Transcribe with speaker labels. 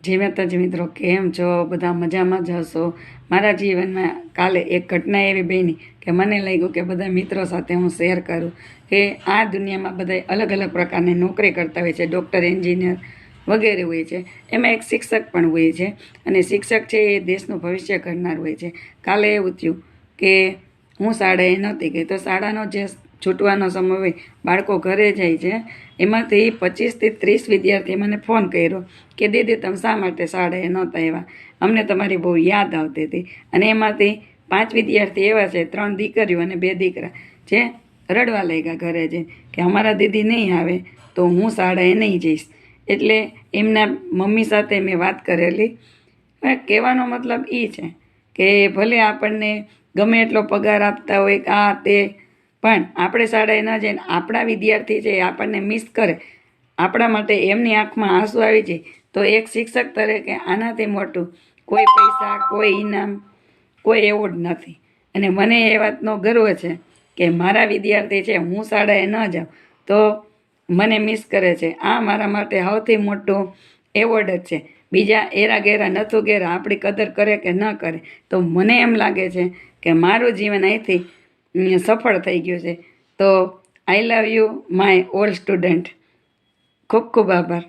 Speaker 1: જય માતાજી મિત્રો, કેમ છો? બધા મજામાં જ હશો. મારા જીવનમાં કાલે એક ઘટના એવી બની કે મને લાગ્યું કે બધા મિત્રો સાથે હું શેર કરું કે આ દુનિયામાં બધા અલગ અલગ પ્રકારની નોકરી કરતા હોય છે. ડૉક્ટર, એન્જિનિયર વગેરે હોય છે. એમાં એક શિક્ષક પણ હોય છે અને શિક્ષક છે એ દેશનું ભવિષ્ય ઘડનાર હોય છે. કાલે એવું થયું કે હું શાળાએ નહોતી ગઈ, તો શાળાનો જે છૂટવાનો સમય હોય, બાળકો ઘરે જાય છે, એમાંથી 25થી 30 વિદ્યાર્થીએ મને ફોન કર્યો કે દીદી તમે શા માટે શાળાએ નહોતા આવ્યા, અમને તમારી બહુ યાદ આવતી હતી. અને એમાંથી 5 વિદ્યાર્થી એવા છે, 3 દીકરીઓ અને 2 દીકરા, જે રડવા લાગ્યા ઘરે જઈને કે અમારા દીદી નહીં આવે તો હું શાળાએ નહીં જઈશ. એટલે એમના મમ્મી સાથે મેં વાત કરેલી. કહેવાનો મતલબ એ છે કે ભલે આપણને ગમે એટલો પગાર આપતા હોય આ તે, પણ આપણે શાળાએ ન જઈને આપણા વિદ્યાર્થી છે એ આપણને મિસ કરે, આપણા માટે એમની આંખમાં આંસુ આવી જાય, તો એક શિક્ષક તરીકે આનાથી મોટું કોઈ પૈસા, કોઈ ઇનામ, કોઈ એવોર્ડ નથી. અને મને એ વાતનો ગર્વ છે કે મારા વિદ્યાર્થી છે, હું શાળાએ ન જાઉં તો મને મિસ કરે છે. આ મારા માટે સૌથી મોટો એવોર્ડ જ છે. બીજા એરા ગેરા નથું ગેરા આપણી કદર કરે કે ન કરે, તો મને એમ લાગે છે કે મારું જીવન અહીંથી સફળ થઈ ગયું છે. તો I love you my all student. ખૂબ ખૂબ આભાર.